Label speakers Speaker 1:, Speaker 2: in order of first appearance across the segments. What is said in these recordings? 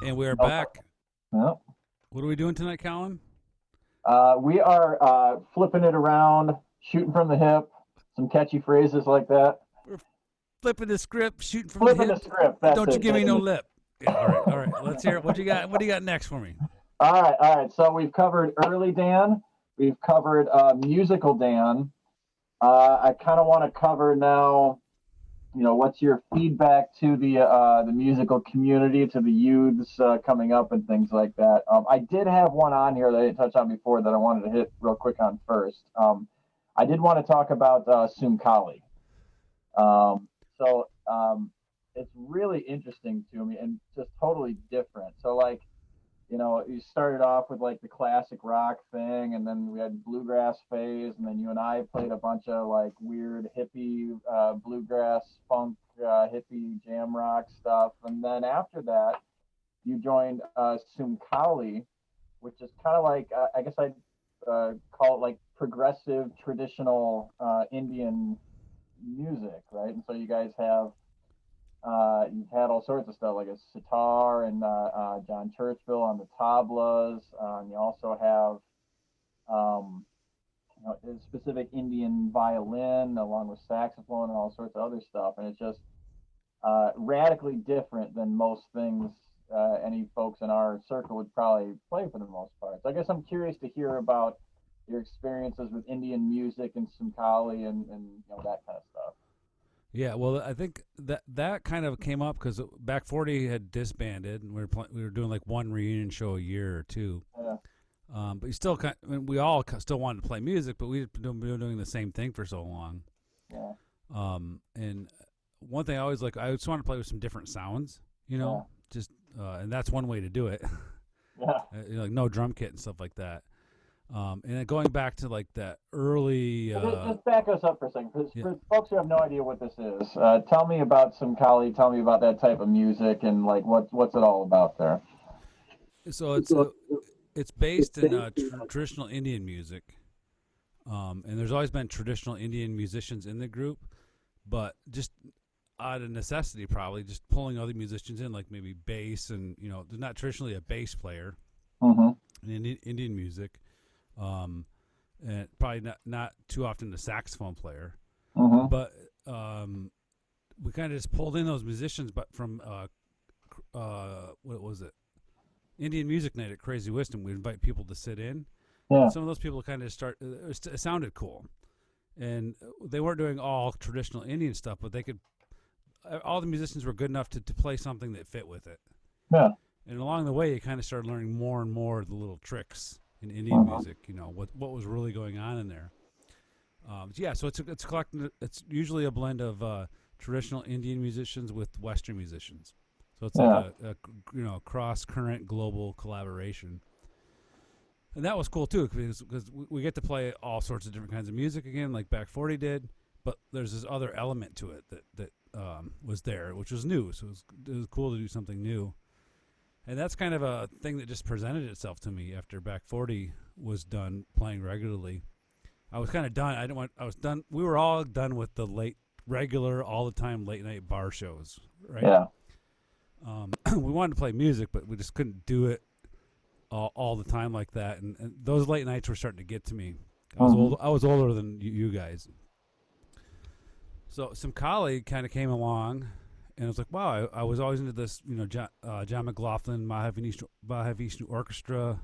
Speaker 1: And we are back.
Speaker 2: Yep.
Speaker 1: What are we doing tonight, Colin?
Speaker 2: We are flipping it around, shooting from the hip, some catchy phrases like that.
Speaker 1: We're flipping the script, shooting from the
Speaker 2: Flipping the
Speaker 1: hip.
Speaker 2: script. That's
Speaker 1: Don't you
Speaker 2: it.
Speaker 1: give me
Speaker 2: That's
Speaker 1: no
Speaker 2: it.
Speaker 1: lip. Yeah, all right. Let's hear it. What you got? What do you got next for me?
Speaker 2: All right. So we've covered early Dan. We've covered musical Dan. I kind of want to cover now. What's your feedback to the musical community, to the youths coming up and things like that? I did have one on here that I didn't touch on before that I wanted to hit real quick on first. I did want to talk about Sumkali. So it's really interesting to me and just totally different. So like, you started off with like the classic rock thing, and then we had bluegrass phase, and then you and I played a bunch of like weird hippie bluegrass funk hippie jam rock stuff, and then after that you joined Sumkali, which is kind of like I guess I'd call it like progressive traditional Indian music, right? And so you guys have you've had all sorts of stuff like a sitar and John Churchville on the tablas. And you also have a specific Indian violin along with saxophone and all sorts of other stuff. And it's just radically different than most things any folks in our circle would probably play for the most part. So I guess I'm curious to hear about your experiences with Indian music and Somali and that kind of stuff.
Speaker 1: Yeah, well, I think that kind of came up because Back 40 had disbanded, and we were doing like one reunion show a year or two.
Speaker 2: Yeah.
Speaker 1: But you still we all still wanted to play music, but we've been doing the same thing for so long.
Speaker 2: Yeah.
Speaker 1: And one thing I just want to play with some different sounds, just and that's one way to do it.
Speaker 2: Yeah.
Speaker 1: Like no drum kit and stuff like that. And then going back to like that early.
Speaker 2: Just back us up for a second.
Speaker 1: Yeah.
Speaker 2: For folks who have no idea what this is, tell me about some Kali. Tell me about that type of music and like what's it all about there.
Speaker 1: So it's based in traditional Indian music, and there's always been traditional Indian musicians in the group, but just out of necessity, probably just pulling other musicians in, like maybe bass, and there's not traditionally a bass player in Indian music. And probably not too often the saxophone player, but we kind of just pulled in those musicians, but from what was it, Indian Music Night at Crazy Wisdom. We invite people to sit in.
Speaker 2: Yeah.
Speaker 1: Some of those people kind of it sounded cool, and they weren't doing all traditional Indian stuff, but they could. All the musicians were good enough to play something that fit with it.
Speaker 2: Yeah.
Speaker 1: And along the way, you kind of started learning more and more of the little tricks in Indian music, what was really going on in there. So it's collecting. It's usually a blend of traditional Indian musicians with Western musicians. So it's like a cross current global collaboration, and that was cool too because we get to play all sorts of different kinds of music again, like Back 40 did. But there's this other element to it that was there, which was new. So it was cool to do something new. And that's kind of a thing that just presented itself to me after Back 40 was done playing regularly. I was kind of done. I was done. We were all done with the regular, all the time late night bar shows, right?
Speaker 2: Yeah.
Speaker 1: We wanted to play music, but we just couldn't do it all the time like that. And those late nights were starting to get to me. I was older than you guys. So some colleague kind of came along. And I was like, wow, I was always into this, John McLaughlin, Mahavishnu Orchestra,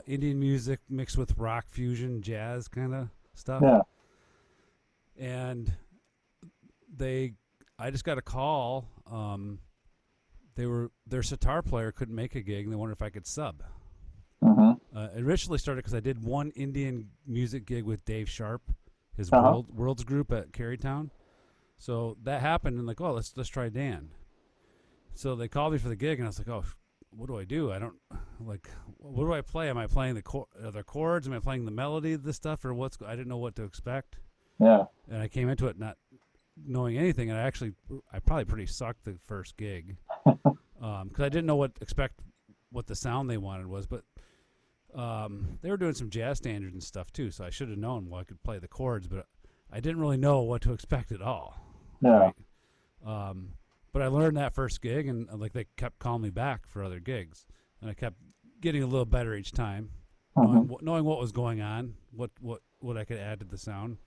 Speaker 1: Indian music mixed with rock fusion, jazz kind of stuff.
Speaker 2: Yeah.
Speaker 1: And I just got a call. Their sitar player couldn't make a gig, and they wondered if I could sub. It originally started because I did one Indian music gig with Dave Sharp, his World's group at Carytown. So that happened, and like, oh, let's try Dan. So they called me for the gig, and I was like, oh, what do I do? I don't like. What do I play? Am I playing the chords? Am I playing the melody of this stuff, or what's? I didn't know what to expect.
Speaker 2: Yeah.
Speaker 1: And I came into it not knowing anything, and I probably pretty sucked the first gig because I didn't know what the sound they wanted was, but they were doing some jazz standards and stuff too, so I should have known. Well, I could play the chords, but I didn't really know what to expect at all.
Speaker 2: Yeah.
Speaker 1: Right? But I learned that first gig, and like they kept calling me back for other gigs, and I kept getting a little better each time, knowing what was going on, what I could add to the sound.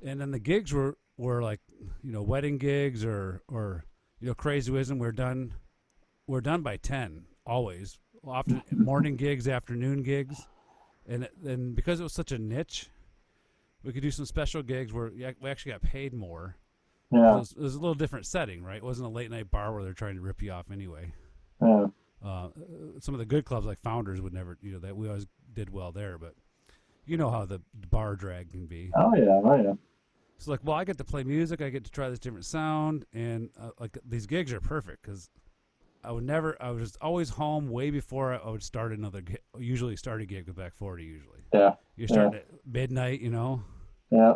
Speaker 1: And then the gigs were like, wedding gigs or Crazy Wisdom. We're done by 10 always. Often morning gigs, afternoon gigs, and because it was such a niche, we could do some special gigs where we actually got paid more.
Speaker 2: Yeah.
Speaker 1: It was a little different setting, right? It wasn't a late night bar where they're trying to rip you off anyway.
Speaker 2: Yeah.
Speaker 1: Some of the good clubs like Founders would never, that we always did well there, but you know how the bar drag can be.
Speaker 2: Oh yeah.
Speaker 1: So like, well, I get to play music, I get to try this different sound, and like these gigs are perfect because I was always home way before I would start another gig. Usually start a gig with Back 40 usually.
Speaker 2: Yeah.
Speaker 1: You're starting at midnight,
Speaker 2: Yeah.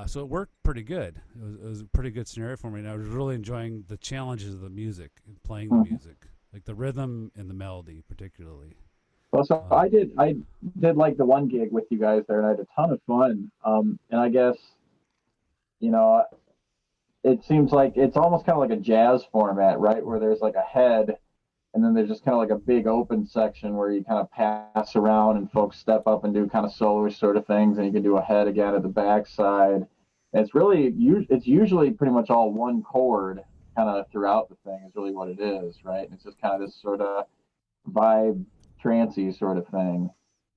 Speaker 1: So it worked pretty good. It was a pretty good scenario for me, and I was really enjoying the challenges of the music and playing the music, like the rhythm and the melody, particularly.
Speaker 2: Well, so I did like the one gig with you guys there, and I had a ton of fun. And I guess, it seems like it's almost kind of like a jazz format, right? Where there's like a head, and then there's just kind of like a big open section where you kind of pass around and folks step up and do kind of soloish sort of things, and you can do a head again at the backside. And it's usually pretty much all one chord kind of throughout the thing is really what it is, right? And it's just kind of this sort of vibe, trancey sort of thing.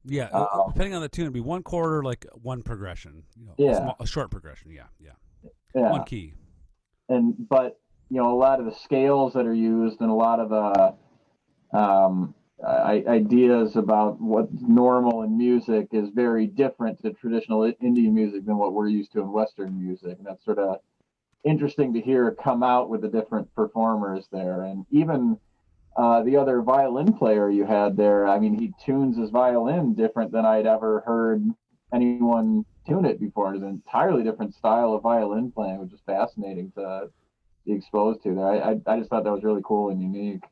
Speaker 1: Yeah, depending on the tune, it'd be one quarter, like one progression. A short progression. Yeah. One key.
Speaker 2: But a lot of the scales that are used and a lot of the ideas about what's normal in music is very different to traditional Indian music than what we're used to in Western music. And that's sort of interesting to hear come out with the different performers there. And even the other violin player you had there, I mean, he tunes his violin different than I'd ever heard anyone tune it before. It's an entirely different style of violin playing, which is fascinating to be exposed to there. I just thought that was really cool and unique.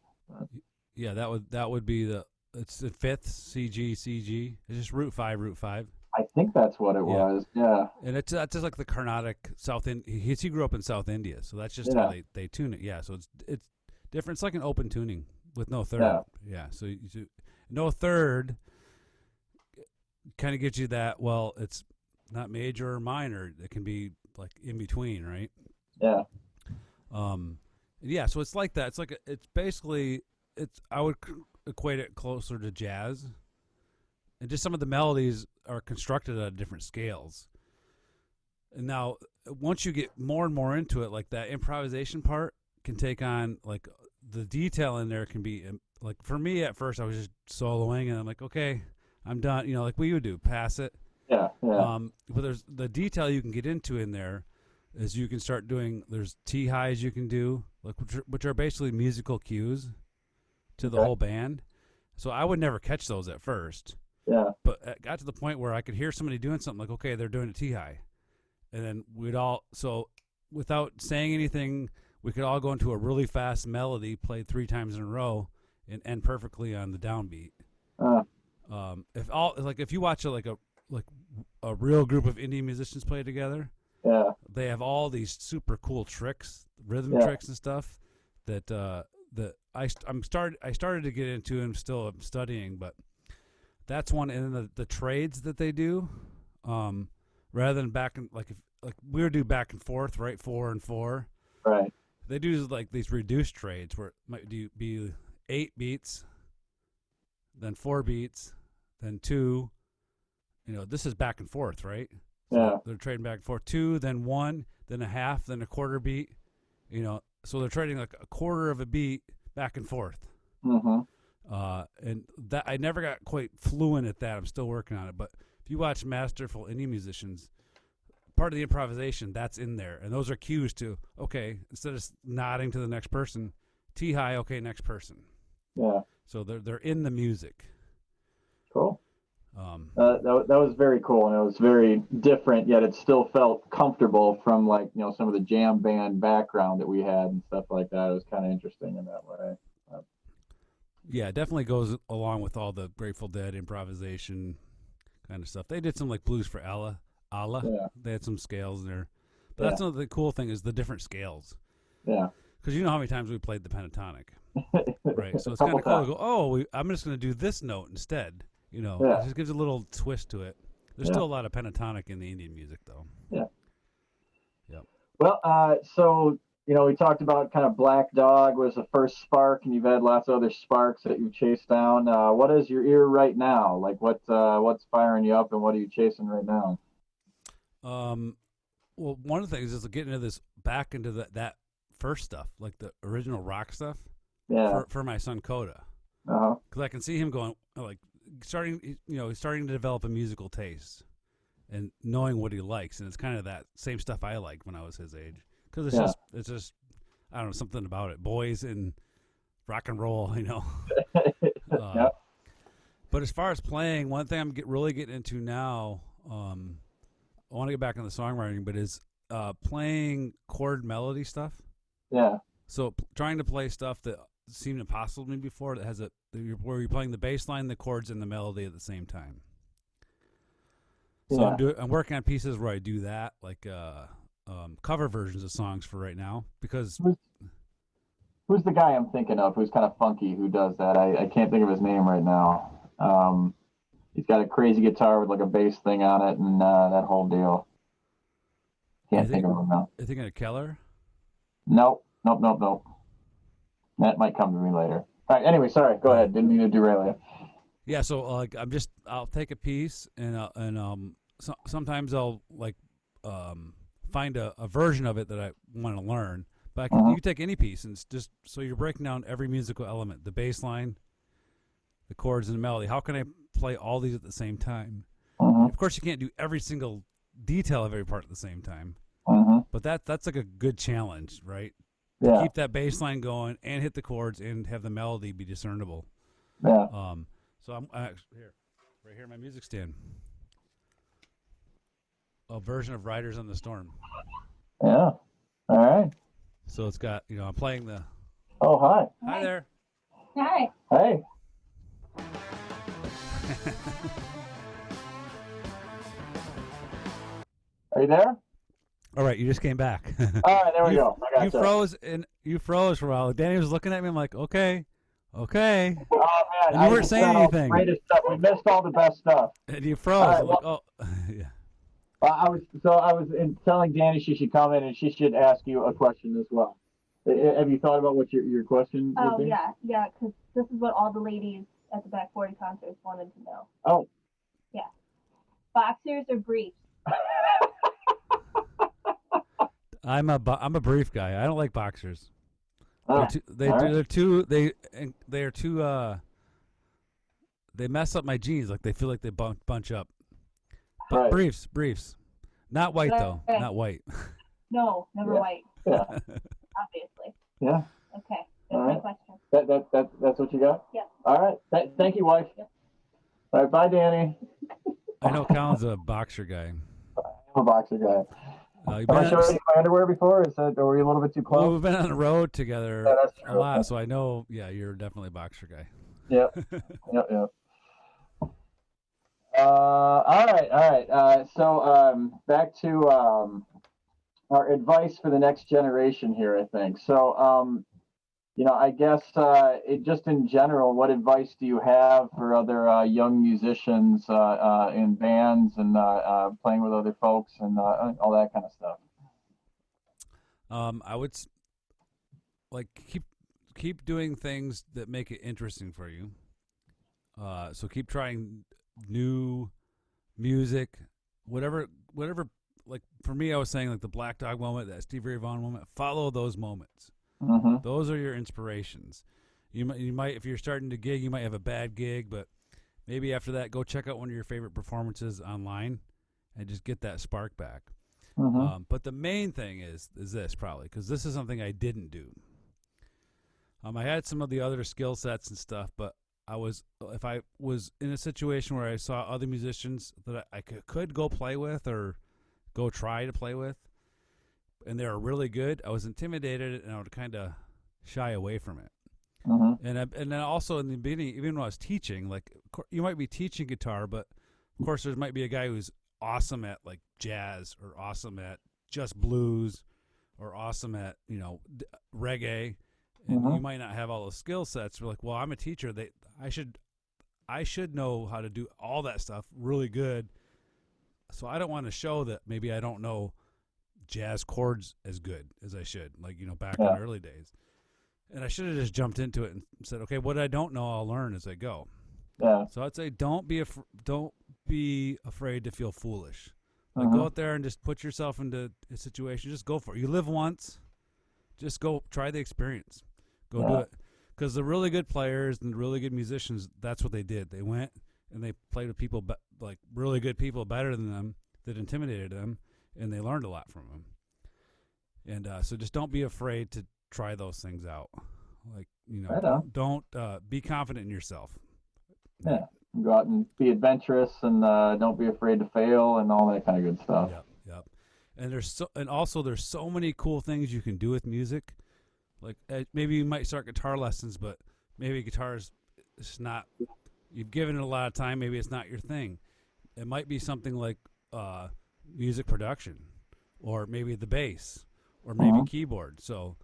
Speaker 1: Yeah, that would be it's the fifth CG. It's just Route 5.
Speaker 2: I think that's what it was. Yeah.
Speaker 1: And that's just like the Carnatic South He grew up in South India, so that's just how they tune it. Yeah, so it's different. It's like an open tuning with no third. Yeah. So no third kind of gives you that. Well, it's not major or minor. It can be like in between, right?
Speaker 2: Yeah.
Speaker 1: Yeah. So it's like that. It's basically I would equate it closer to jazz, and just some of the melodies are constructed at different scales. And now, once you get more and more into it, like that improvisation part can take on, like, the detail in there can be, like, for me at first I was just soloing and I'm like, okay, I'm done, like we would do, pass it.
Speaker 2: Yeah.
Speaker 1: But there's the detail you can get into in there is you can start doing, there's T-highs you can do, like, which are basically musical cues to the whole band. So I would never catch those at first.
Speaker 2: Yeah.
Speaker 1: But it got to the point where I could hear somebody doing something like, okay, they're doing a T-high. And then so without saying anything, we could all go into a really fast melody played 3 times in a row and end perfectly on the downbeat. If you watch a real group of Indian musicians play together, they have all these super cool tricks, rhythm tricks and stuff that I started to get into and still am studying, but that's one. And then the trades that they do, rather than back and like we would do back and forth, right, 4 and 4.
Speaker 2: Right.
Speaker 1: They do like these reduced trades where it might be 8 beats, then 4 beats, then 2. This is back and forth, right? So they're trading back and forth. 2, then 1, then a half, then a quarter beat. So they're trading like a quarter of a beat back and forth.
Speaker 2: Mm-hmm.
Speaker 1: And that I never got quite fluent at that. I'm still working on it. But if you watch masterful indie musicians, part of the improvisation that's in there, and those are cues to, okay, instead of nodding to the next person, T-high, okay, next person.
Speaker 2: Yeah.
Speaker 1: So they're in the music.
Speaker 2: Cool. That was very cool, and it was very different, yet it still felt comfortable from, like, some of the jam band background that we had and stuff like that. It was kind of interesting in that way.
Speaker 1: Yeah, it definitely goes along with all the Grateful Dead improvisation kind of stuff. They did some like Blues for Allah.
Speaker 2: Yeah.
Speaker 1: They had some scales in there. But that's another cool thing is the different scales.
Speaker 2: Yeah.
Speaker 1: Because you know how many times we played the pentatonic, right? So it's kind of cool to go, I'm just going to do this note instead. You know, it just gives a little twist to it. There's still a lot of pentatonic in the Indian music, though.
Speaker 2: Yeah.
Speaker 1: Yep.
Speaker 2: Well, so we talked about kind of Black Dog was the first spark, and you've had lots of other sparks that you've chased down. What is your ear right now? Like, what's firing you up, and what are you chasing right now?
Speaker 1: Well, one of the things is getting into back into that first stuff, like the original rock stuff.
Speaker 2: Yeah.
Speaker 1: For my son Coda.
Speaker 2: Uh-huh.
Speaker 1: Because I can see him going starting to develop a musical taste and knowing what he likes, and it's kind of that same stuff I liked when I was his age. Because it's just I don't know, something about it, boys and rock and roll,
Speaker 2: Yep.
Speaker 1: But as far as playing, one thing I'm really getting into now, I want to get back on the songwriting, but is playing chord melody stuff.
Speaker 2: Yeah.
Speaker 1: So trying to play stuff that seemed impossible to me before, that has where you're playing the bass line, the chords, and the melody at the same time. So I'm working on pieces where I do that, like cover versions of songs for right now, because
Speaker 2: who's the guy I'm thinking of who's kind of funky who does that? I can't think of his name right now. He's got a crazy guitar with like a bass thing on it and that whole deal. Can't think of him now.
Speaker 1: Are you thinking of Keller?
Speaker 2: Nope. That might come to me later. All right. Anyway, sorry. Go ahead. Didn't mean to derail you.
Speaker 1: Yeah. So I'll take a piece and sometimes I'll find a version of it that I want to learn. But you can take any piece and it's just so you're breaking down every musical element, the bass line, the chords, and the melody. How can I play all these at the same time? Of course, you can't do every single detail of every part at the same time. But that's like a good challenge, right? To keep that bass line going and hit the chords and have the melody be discernible.
Speaker 2: Yeah.
Speaker 1: So I'm right here, my music stand. A version of Riders on the Storm.
Speaker 2: Yeah. All right.
Speaker 1: So it's got, I'm playing the.
Speaker 2: Oh, hi.
Speaker 1: Hi there.
Speaker 3: Hi.
Speaker 2: Hey. Are you there?
Speaker 1: All right, you just came back.
Speaker 2: All right, there we go. I got
Speaker 1: you froze for a while. Danny was looking at me. I'm like, okay.
Speaker 2: Oh man,
Speaker 1: And you weren't saying anything.
Speaker 2: Greatest stuff. We missed all the best stuff.
Speaker 1: And you froze. Right, yeah.
Speaker 2: I was telling Danny she should come in and she should ask you a question as well. Have you thought about what your question would be?
Speaker 3: Yeah, because this is what all the ladies at the Back 40 concerts wanted to know.
Speaker 2: Oh.
Speaker 3: Yeah. Boxers or briefs?
Speaker 1: I'm a brief guy. I don't like boxers.
Speaker 2: Oh,
Speaker 1: they mess up my jeans. Like they feel like they bunch up. But
Speaker 2: right.
Speaker 1: briefs. Not white though. Not white.
Speaker 3: No, never white.
Speaker 2: Yeah.
Speaker 3: Obviously.
Speaker 2: Yeah.
Speaker 3: Okay. That's my question.
Speaker 2: That's what you got?
Speaker 3: Yeah.
Speaker 2: All right. Thank you, wife.
Speaker 3: Yep.
Speaker 2: All right. Bye, Danny.
Speaker 1: I know Colin's a boxer guy.
Speaker 2: I'm a boxer guy. Have I showed you my underwear before? Are we a little bit too close?
Speaker 1: Well, we've been on the road together a lot, so I know. Yeah, you're definitely a boxer guy.
Speaker 2: Yep. Yep. All right. So back to our advice for the next generation here, I think. So, I guess just in general, what advice do you have for other young musicians in bands and playing with other folks and all that kind of stuff?
Speaker 1: I would keep doing things that make it interesting for you. So keep trying new music, whatever. Like for me, I was saying like the Black Dog moment, that Stevie Ray Vaughan moment. Follow those moments.
Speaker 2: Mm-hmm.
Speaker 1: Those are your inspirations. You might if you're starting to gig, you might have a bad gig, but maybe after that, go check out one of your favorite performances online, and just get that spark back.
Speaker 2: Mm-hmm.
Speaker 1: But the main thing is this probably because this is something I didn't do. I had some of the other skill sets and stuff, but if I was in a situation where I saw other musicians that I could go play with or go try to play with, and they were really good, I was intimidated and I would kind of shy away from it.
Speaker 2: Mm-hmm.
Speaker 1: And then also in the beginning, even when I was teaching, like you might be teaching guitar, but of course there might be a guy who's awesome at like jazz or awesome at just blues or awesome at reggae, and
Speaker 2: Mhm.
Speaker 1: you might not have all those skill sets. We're like, well, I'm a teacher. I should know how to do all that stuff really good. So I don't want to show that maybe I don't know jazz chords as good as I should, like back in the early days. And I should have just jumped into it and said, okay, what I don't know, I'll learn as I go.
Speaker 2: Yeah.
Speaker 1: So I'd say don't be afraid to feel foolish. Like
Speaker 2: Mhm.
Speaker 1: go out there and just put yourself into a situation. Just go for it. You live once. Just go try the experience. Go do it. Because the really good players and the really good musicians, that's what they did. They went and they played with people like really good people better than them that intimidated them, and they learned a lot from them. And so just don't be afraid to try those things out. Like
Speaker 2: Right on.
Speaker 1: don't be confident in yourself.
Speaker 2: Yeah. Go out and be adventurous, and don't be afraid to fail, and all that kind of good stuff.
Speaker 1: Yep. And also there's so many cool things you can do with music. Like maybe you might start guitar lessons, but maybe guitar is not. You've given it a lot of time. Maybe it's not your thing. It might be something like music production, or maybe the bass, or maybe keyboard. So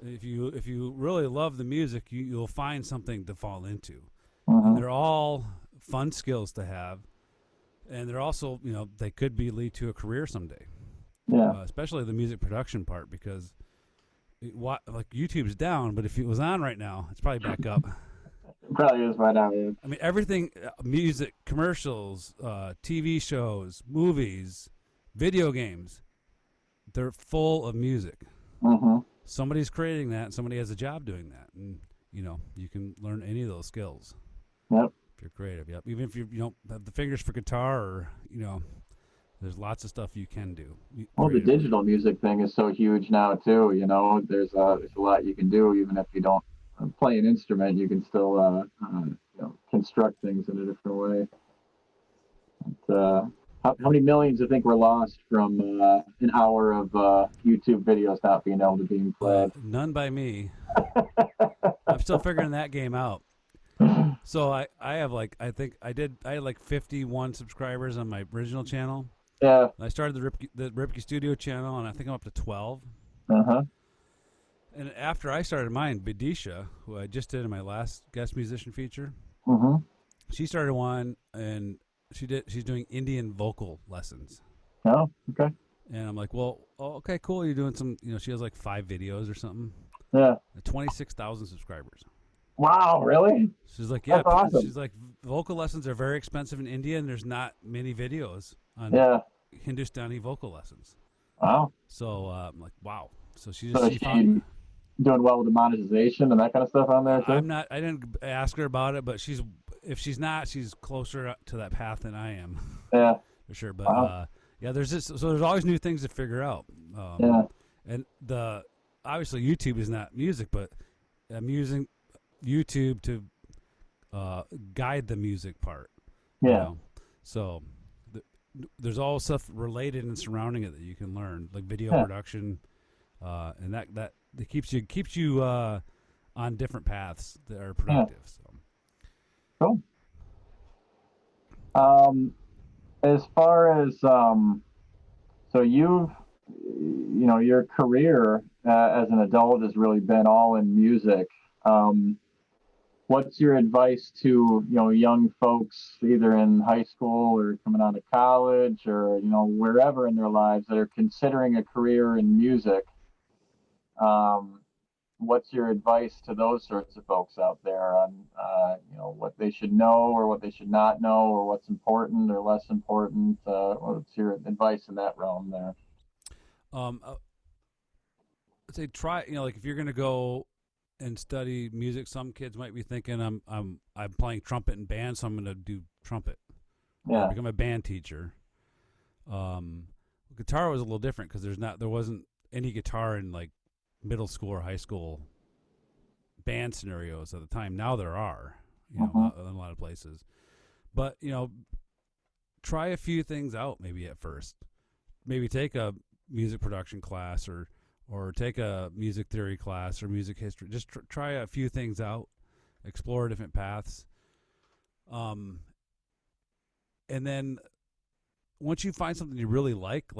Speaker 1: if you really love the music, you'll find something to fall into. And they're all fun skills to have, and they're also they could lead to a career someday.
Speaker 2: Yeah.
Speaker 1: Especially the music production part, because like YouTube's down, but if it was on right now, it's probably back up.
Speaker 2: It probably is right now. Yeah.
Speaker 1: I mean, everything, music, commercials, TV shows, movies, video games, they're full of music. Somebody's creating that, and somebody has a job doing that. And, you can learn any of those skills.
Speaker 2: Yep.
Speaker 1: If you're creative, yep. Even if you don't have the fingers for guitar, or, there's lots of stuff you can do.
Speaker 2: Well, the digital music thing is so huge now too. There's a lot you can do, even if you don't play an instrument. You can still construct things in a different way. But, how many millions I think were lost from an hour of YouTube videos not being able to be played?
Speaker 1: None by me. I'm still figuring that game out. So I have I had like 51 subscribers on my original channel.
Speaker 2: Yeah.
Speaker 1: I started the Ripke Studio channel, and I think I'm up to 12. And after I started mine, Bidisha, who I just did in my last guest musician feature, she started one, and she's doing Indian vocal lessons.
Speaker 2: Oh, okay.
Speaker 1: And I'm like, well, okay, cool. You're doing some, she has like 5 videos or something.
Speaker 2: Yeah.
Speaker 1: 26,000 subscribers.
Speaker 2: Wow, really?
Speaker 1: She's like, yeah.
Speaker 2: That's awesome.
Speaker 1: She's like, vocal lessons are very expensive in India, and there's not many videos on Hindustani vocal lessons.
Speaker 2: Wow.
Speaker 1: So I'm like, wow. So she
Speaker 2: found doing well with the monetization and that kind of stuff on there too.
Speaker 1: I didn't ask her about it, but if she's not, she's closer to that path than I am.
Speaker 2: Yeah.
Speaker 1: For sure. But there's always new things to figure out. And obviously YouTube is not music, but I'm using YouTube to guide the music part.
Speaker 2: Yeah.
Speaker 1: So there's all stuff related and surrounding it that you can learn, like video production, and that keeps you on different paths that are productive.
Speaker 2: So. Cool. As far as so you've your career as an adult has really been all in music. What's your advice to young folks, either in high school or coming out of college, or wherever in their lives, that are considering a career in music? What's your advice to those sorts of folks out there on what they should know or what they should not know, or what's important or less important? What's your advice in that realm there?
Speaker 1: I'd say try, like if you're going to go and study music, some kids might be thinking I'm playing trumpet in band, so I'm going to do trumpet.
Speaker 2: Yeah.
Speaker 1: Become a band teacher. Guitar was a little different because there wasn't any guitar in like middle school or high school band scenarios at the time. Now there are, in a lot of places. But, try a few things out maybe at first. Maybe take a music production class or take a music theory class or music history. Just try a few things out, explore different paths. And then once you find something you really like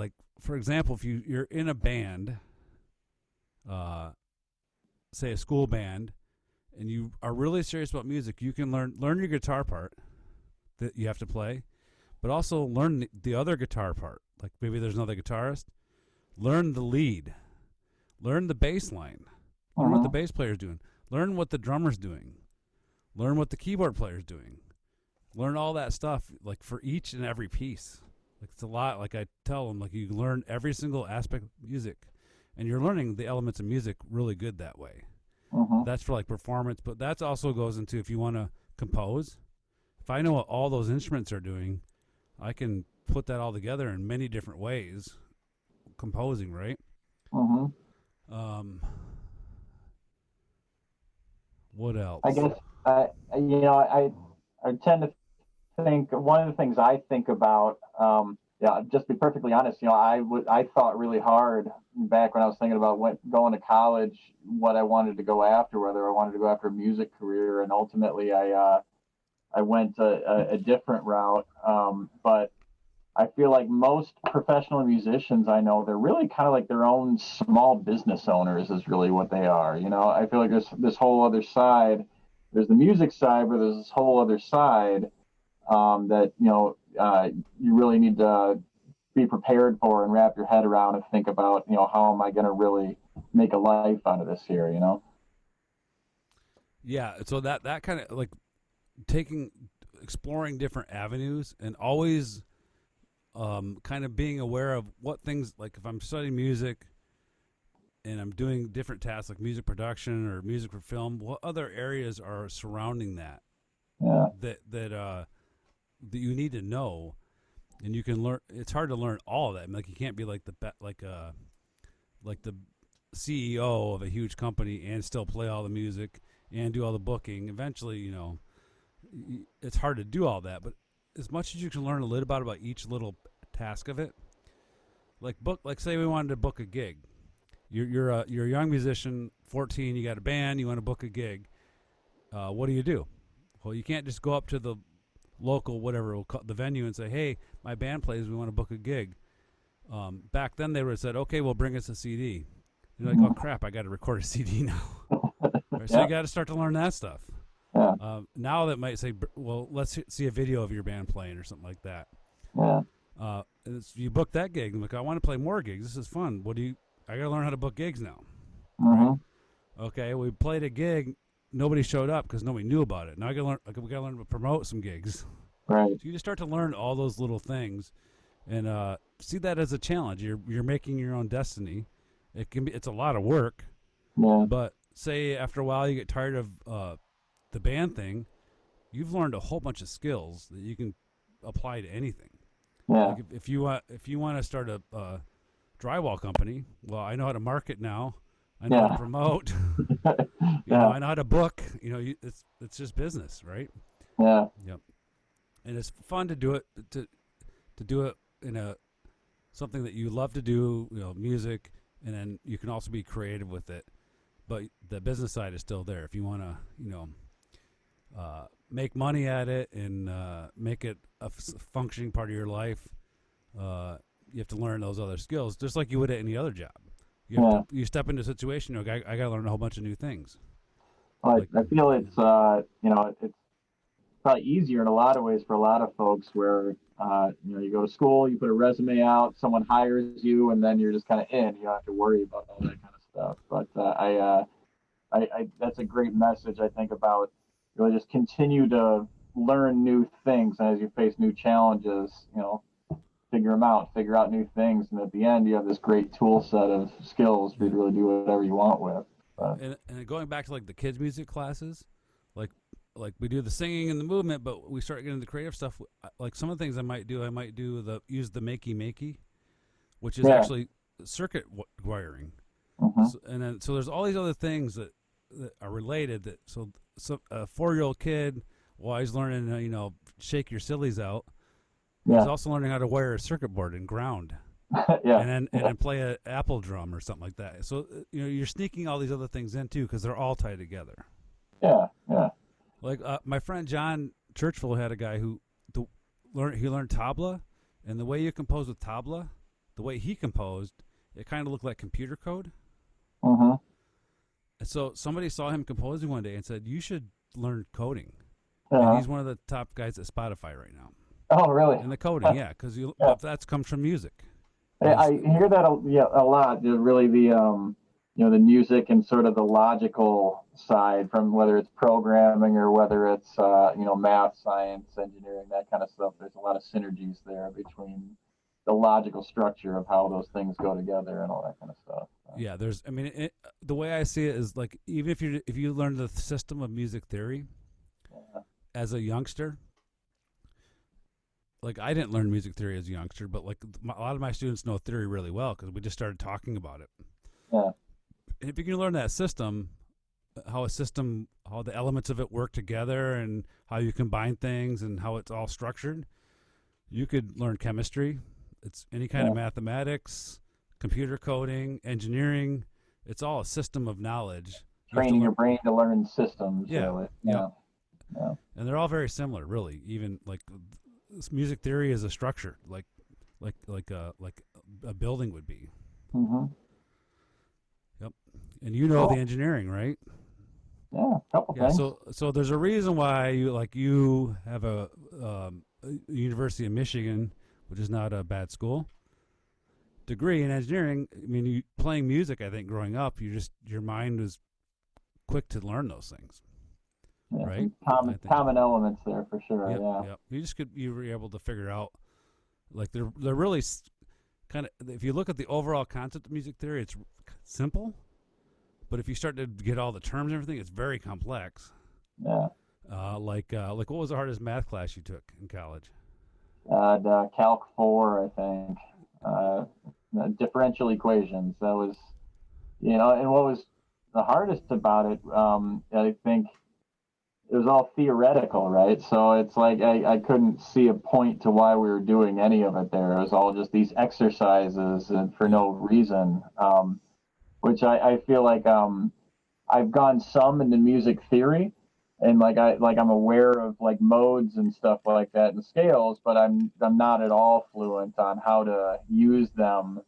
Speaker 1: for example, if you're in a band, say a school band, and you are really serious about music, you can learn your guitar part that you have to play, but also learn the other guitar part. Like maybe there's another guitarist. Learn the lead. Learn the bass line. Learn what the bass player's doing. Learn what the drummer's doing. Learn what the keyboard player's doing. Learn all that stuff, like for each and every piece. Like it's a lot. Like I tell them, like you learn every single aspect of music, and you're learning the elements of music really good that way. That's for like performance, but that also goes into if you want to compose. If I know what all those instruments are doing, I can put that all together in many different ways. Composing, right? What else?
Speaker 2: I guess I tend to think one of the things I think about. Just to be perfectly honest, I thought really hard back when I was thinking about going to college, what I wanted to go after, whether I wanted to go after a music career, and ultimately I went a different route. But I feel like most professional musicians I know, they're really kind of like their own small business owners is really what they are. I feel like there's this whole other side. There's the music side, but there's this whole other side that you really need to be prepared for and wrap your head around and think about, how am I going to really make a life out of this here,
Speaker 1: Yeah, so that kind of like exploring different avenues and always kind of being aware of what things, like if I'm studying music and I'm doing different tasks like music production or music for film, what other areas are surrounding that?
Speaker 2: Yeah.
Speaker 1: That you need to know, and you can learn. It's hard to learn all of that. I mean, like you can't be like the CEO of a huge company and still play all the music and do all the booking. Eventually, it's hard to do all that. But as much as you can learn a little about each little task of it, like say we wanted to book a gig. You're a young musician, 14. You got a band. You want to book a gig. What do? Well, you can't just go up to the local whatever we'll call the venue and say, hey, my band plays, we want to book a gig. Back then they would have said, okay, well, bring us a CD. You're like, oh crap, I got to record a CD now. Right, so you got to start to learn that stuff. Now that might say, well, let's see a video of your band playing or something like that. You book that gig and like, I want to play more gigs, this is fun. I got to learn how to book gigs now. Right? Okay, we played a gig, nobody showed up because nobody knew about it. Now we got to learn to promote some gigs.
Speaker 2: Right.
Speaker 1: So you just start to learn all those little things, and see that as a challenge. You're making your own destiny. It's a lot of work.
Speaker 2: Yeah.
Speaker 1: But say after a while you get tired of the band thing, you've learned a whole bunch of skills that you can apply to anything.
Speaker 2: Yeah.
Speaker 1: Like if you want to start a drywall company, well, I know how to market now. I know how to promote. I know how to book. It's just business, right?
Speaker 2: Yeah.
Speaker 1: Yep. And it's fun to do it to do it in something that you love to do. Music, and then you can also be creative with it. But the business side is still there. If you want to, make money at it and make it a functioning part of your life, you have to learn those other skills, just like you would at any other job. You step into a situation, I got to learn a whole bunch of new things.
Speaker 2: I feel it's it's probably easier in a lot of ways for a lot of folks where you go to school, you put a resume out, someone hires you, and then you're just kind of in. You don't have to worry about all that kind of stuff. But I that's a great message, I think, about really just continue to learn new things, and as you face new challenges, figure out new things, and at the end you have this great tool set of skills for you to really do whatever you want with.
Speaker 1: And going back to like the kids music classes, like we do the singing and the movement, but we start getting into the creative stuff. Like some of the things I might do use the makey, which is actually circuit wiring. So there's all these other things that are related. So a 4-year-old kid, while he's learning, shake your sillies out, he's also learning how to wire a circuit board and ground. And then play an apple drum or something like that. So you're sneaking all these other things in too because they're all tied together.
Speaker 2: Yeah.
Speaker 1: Like my friend John Churchville had a guy who learned tabla, and the way you compose with tabla the way he composed, it kind of looked like computer code.
Speaker 2: Mm-hmm.
Speaker 1: And so somebody saw him composing one day and said, "You should learn coding." And
Speaker 2: Uh-huh.
Speaker 1: he's one of the top guys at Spotify right now.
Speaker 2: Oh, really?
Speaker 1: In the coding, yeah, because
Speaker 2: Yeah.
Speaker 1: that comes from music.
Speaker 2: I hear that a lot. Really, the music and sort of the logical side from whether it's programming or whether it's math, science, engineering, that kind of stuff. There's a lot of synergies there between the logical structure of how those things go together and all that kind of stuff.
Speaker 1: Yeah, the way I see it is like even if you learn the system of music theory as a youngster, like I didn't learn music theory as a youngster, but like a lot of my students know theory really well because we just started talking about it.
Speaker 2: Yeah.
Speaker 1: And if you can learn that system, how the elements of it work together and how you combine things and how it's all structured, you could learn chemistry. It's any kind of mathematics, computer coding, engineering. It's all a system of knowledge.
Speaker 2: Training your brain to learn systems.
Speaker 1: Yeah.
Speaker 2: Really.
Speaker 1: Yeah.
Speaker 2: Yeah.
Speaker 1: And they're all very similar, really. Even like music theory is a structure, like a building would be.
Speaker 2: Mm-hmm.
Speaker 1: Yep. And you know the engineering, right?
Speaker 2: Yeah, a couple things.
Speaker 1: So there's a reason why you have a University of Michigan, which is not a bad school, degree in engineering. I mean, you playing music. I think growing up, your mind was quick to learn those things,
Speaker 2: yeah,
Speaker 1: right?
Speaker 2: Common elements there for sure.
Speaker 1: Yep,
Speaker 2: yeah.
Speaker 1: Yep. You were able to figure out like they're really kind of. If you look at the overall concept of music theory, it's simple. But if you start to get all the terms and everything, it's very complex.
Speaker 2: Yeah.
Speaker 1: Like what was the hardest math class you took in college?
Speaker 2: The Calc 4, I think. Differential equations. That was, and what was the hardest about it, I think it was all theoretical, right? So it's like I couldn't see a point to why we were doing any of it there. It was all just these exercises and for no reason. Which I feel like I've gone some into music theory, and I'm aware of like modes and stuff like that and scales, but I'm not at all fluent on how to use them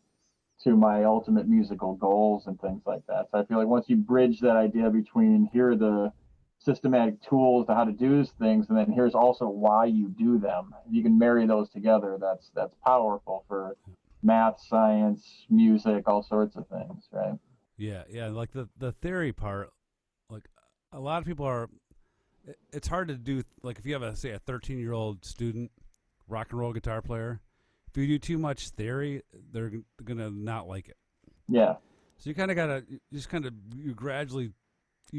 Speaker 2: to my ultimate musical goals and things like that. So I feel like once you bridge that idea between here are the systematic tools to how to do things, and then here's also why you do them. You can marry those together. That's powerful for math, science, music, all sorts of things, right?
Speaker 1: Yeah. Like the theory part, like a lot of people are. It's hard to do. Like if you have a 13-year-old student, rock and roll guitar player, if you do too much theory, they're gonna not like it.
Speaker 2: Yeah.
Speaker 1: So you kind of gotta you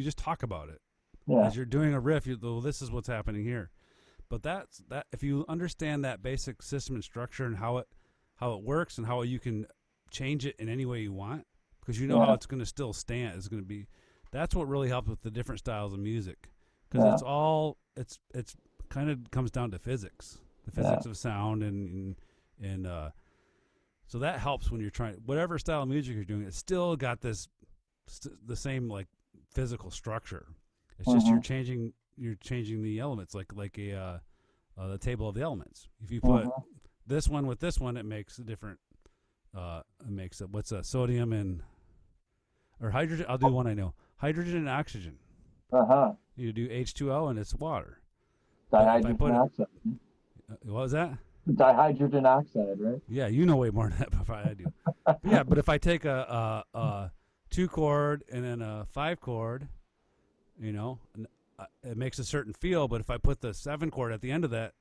Speaker 1: just talk about it.
Speaker 2: Yeah.
Speaker 1: As you're doing a riff, this is what's happening here. But that if you understand that basic system and structure and how it works and how you can change it in any way you want, because how it's going to still stand. It's going to be. That's what really helps with the different styles of music, because it's kind of comes down to physics, the physics of sound, and so that helps when you're trying whatever style of music you're doing. It's still got the same like physical structure. It's just you're changing the elements like the table of the elements. If you put this one with this one, it makes a different. It makes what's sodium and or hydrogen. I'll do one I know. Hydrogen and oxygen. You do H2O and it's water.
Speaker 2: Dihydrogen oxide.
Speaker 1: What was that?
Speaker 2: Dihydrogen oxide, right?
Speaker 1: Yeah, you know way more than that before I do. Yeah, but if I take a 2-chord and then a 5-chord, it makes a certain feel. But if I put the 7-chord at the end of that,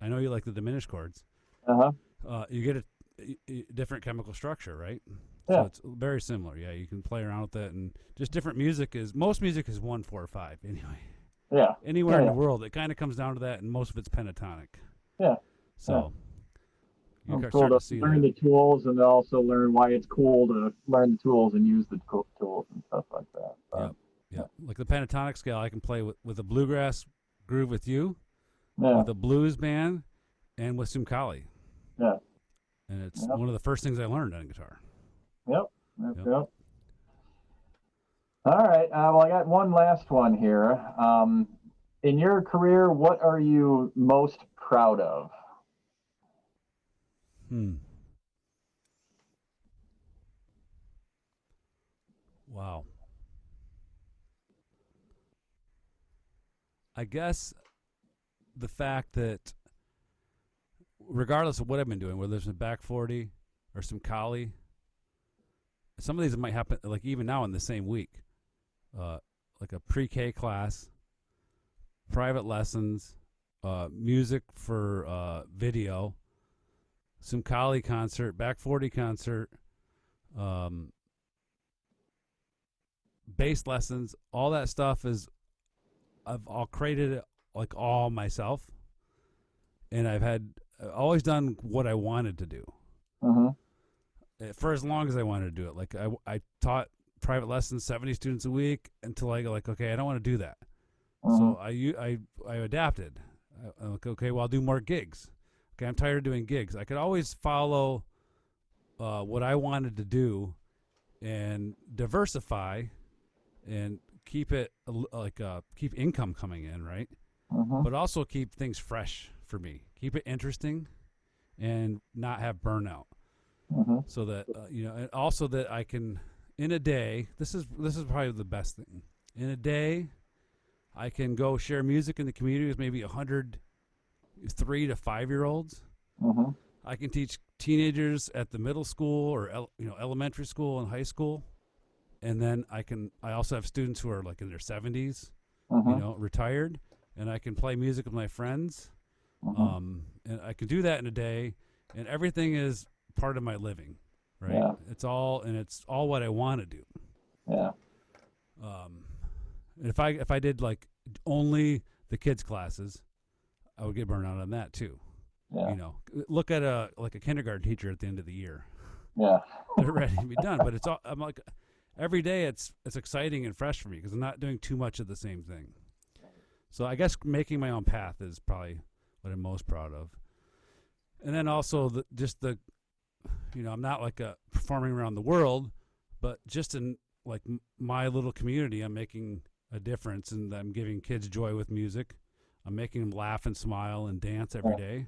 Speaker 1: I know you like the diminished chords. You get a different chemical structure, right?
Speaker 2: Yeah.
Speaker 1: So it's very similar. Yeah, you can play around with that, and just different music most music is 1, 4, 5 anyway.
Speaker 2: Yeah.
Speaker 1: Anywhere in the world, it kind of comes down to that, and most of it's pentatonic.
Speaker 2: Yeah.
Speaker 1: So
Speaker 2: you start to see learn the tools, and also learn why it's cool to learn the tools and use the tools and stuff like that.
Speaker 1: Yeah. Like the pentatonic scale, I can play with a bluegrass groove with you, with a blues band, and with Sumkali.
Speaker 2: Yeah.
Speaker 1: And it's one of the first things I learned on guitar.
Speaker 2: Yep. All right. Well, I got one last one here. In your career, what are you most proud of?
Speaker 1: Wow. I guess the fact that regardless of what I've been doing, whether there's a back 40 or some collie, some of these might happen like even now in the same week. Like a pre-K class, private lessons, music for video, some collie concert, back 40 concert, bass lessons, all that stuff is I've all created it like all myself, and I've always done what I wanted to do for as long as I wanted to do it. Like I taught private lessons, 70 students a week until I go like, okay, I don't want to do that. So I adapted. I'm like, okay, well, I'll do more gigs. Okay, I'm tired of doing gigs. I could always follow what I wanted to do and diversify and keep it keep income coming in, right? But also keep things fresh for me. Keep it interesting and not have burnout. So that and also that I can in a day. This is probably the best thing. In a day, I can go share music in the community with maybe 100 3 to 5 year olds. I can teach teenagers at the middle school or elementary school and high school. And then I also have students who are like in their 70s, retired, and I can play music with my friends. And I can do that in a day, and everything is part of my living, right?
Speaker 2: Yeah.
Speaker 1: It's all what I want to do.
Speaker 2: Yeah.
Speaker 1: If I did like only the kids classes, I would get burned out on that too.
Speaker 2: Yeah.
Speaker 1: Look at a kindergarten teacher at the end of the year.
Speaker 2: Yeah.
Speaker 1: They're ready to be done, but I'm like every day it's exciting and fresh for me because I'm not doing too much of the same thing. So I guess making my own path is probably what I'm most proud of. And then also I'm not like performing around the world, but just in like my little community, I'm making a difference, and I'm giving kids joy with music. I'm making them laugh and smile and dance every day.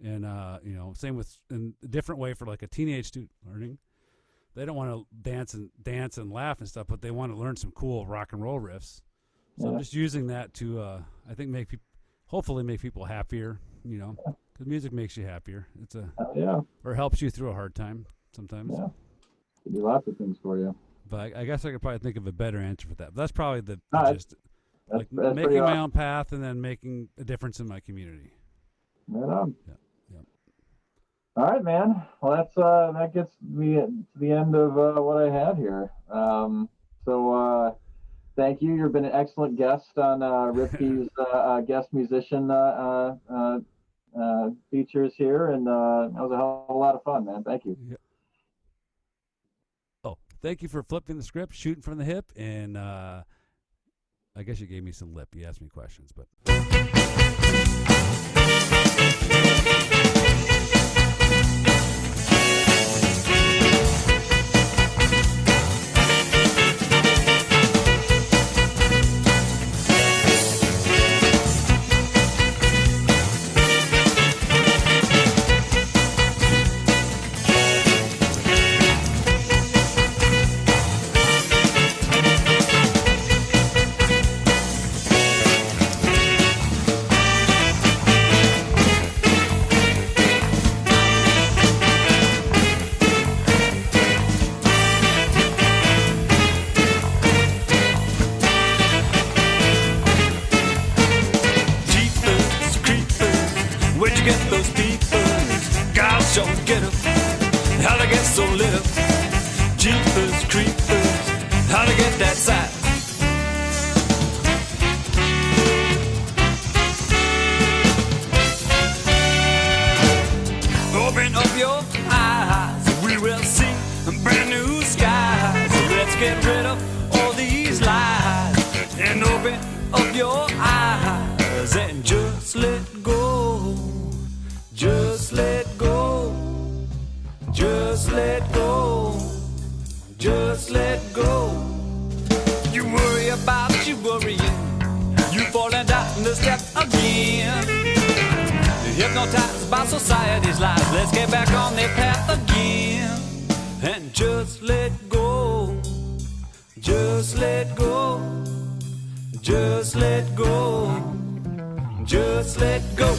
Speaker 1: And same with in a different way for like a teenage student learning. They don't want to dance and laugh and stuff, but they want to learn some cool rock and roll riffs. So I'm just using that to I think hopefully make people happier. Because music makes you happier. It's or helps you through a hard time sometimes.
Speaker 2: Yeah, can do lots of things for you.
Speaker 1: But I guess I could probably think of a better answer for that. But that's probably the gist.
Speaker 2: That's
Speaker 1: Making my own path and then making a difference in my community.
Speaker 2: Right on.
Speaker 1: Yeah.
Speaker 2: All right, man. Well, that gets me to the end of what I had here. So thank you. You've been an excellent guest on Ripke's guest musician features here, and that was a hell of a lot of fun, man. Thank you.
Speaker 1: Yeah. Oh, thank you for flipping the script, shooting from the hip, and I guess you gave me some lip. You asked me questions, but.
Speaker 4: Hypnotized by society's lies, let's get back on their path again and just let go. go. Just let go. Just let go.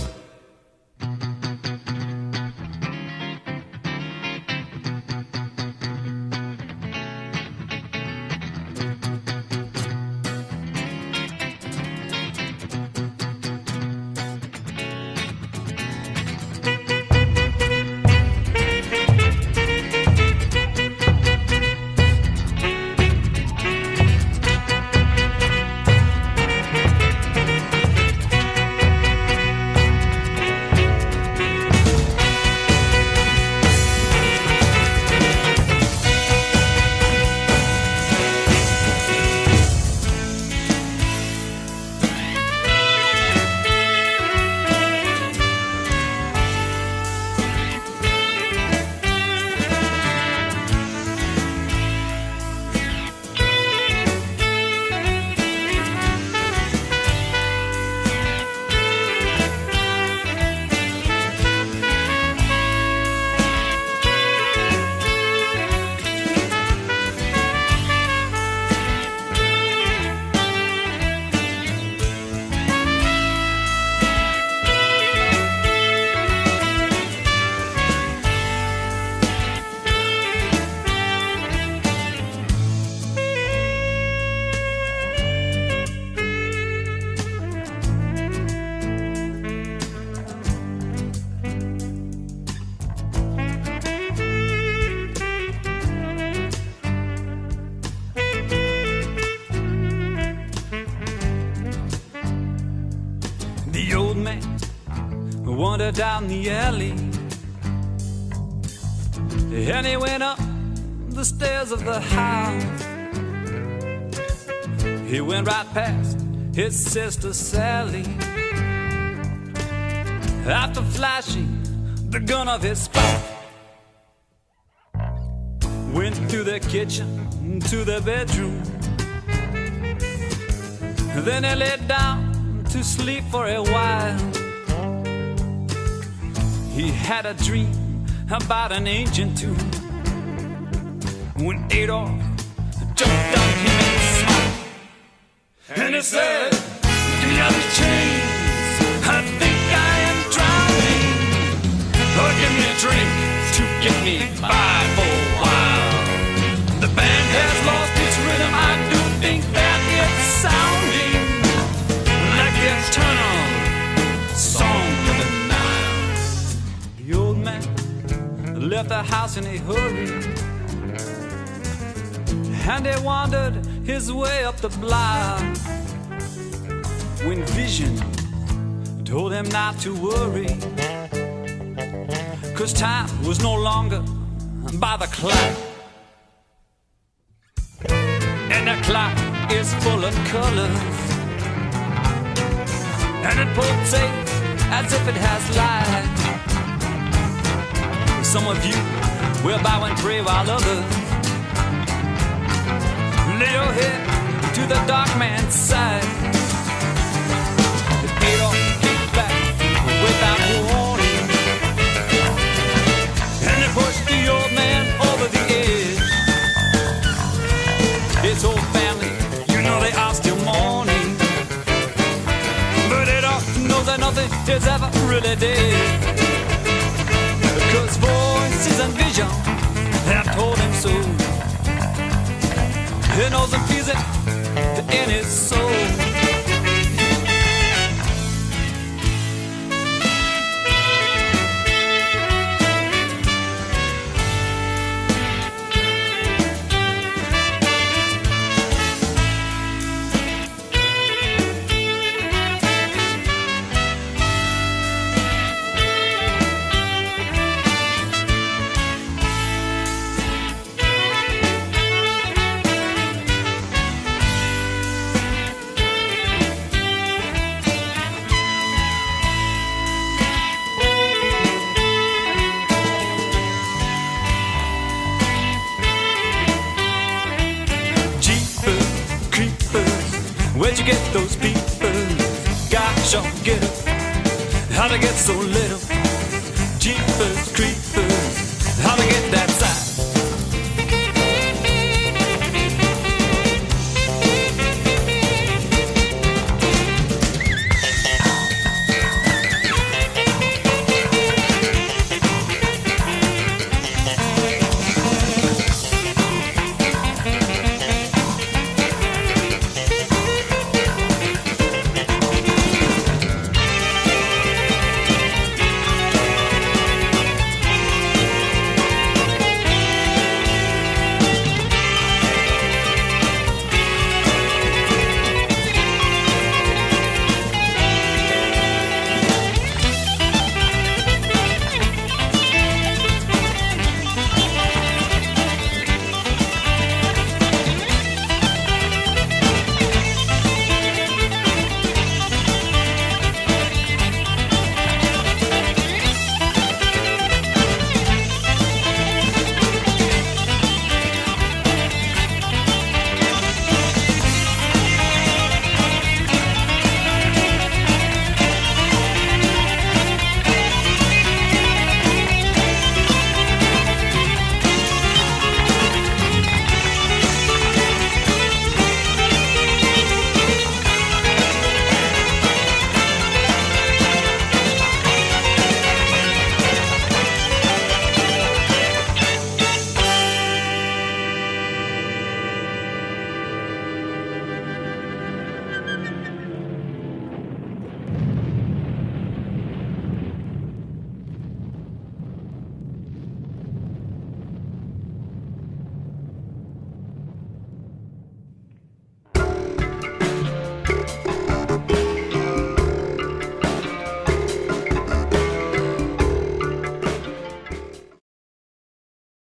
Speaker 4: The old man wandered down the alley, and he went up the stairs of the house. He went right past his sister Sally, after flashing the gun of his spouse. Went through the kitchen to the bedroom, then he laid down to sleep for a while. He had a dream about an ancient tomb, when Adolf jumped on him and smiled, and he said, "Give me all these chains, I think I am drowning. Oh, give me a drink to get me by for a while. The band has lost its rhythm, I do think that it's sounding like the eternal song of the Nile." The old man left the house in a hurry, and he wandered his way up the block, when vision told him not to worry, 'cause time was no longer by the clock, and the clock is full of colors, and it pulsates as if it has life. Some of you will bow and pray, while others lay your head to the dark man's side. Adolf came back without warning, and it pushed the old man over the edge. His whole family, you know, they are still mourning, but Adolf knows that nothing is ever really dead, because voices and vision have told him so. He knows and feels it in his soul. Where'd you get those people? Gosh, I'll get 'em. How'd I get so little?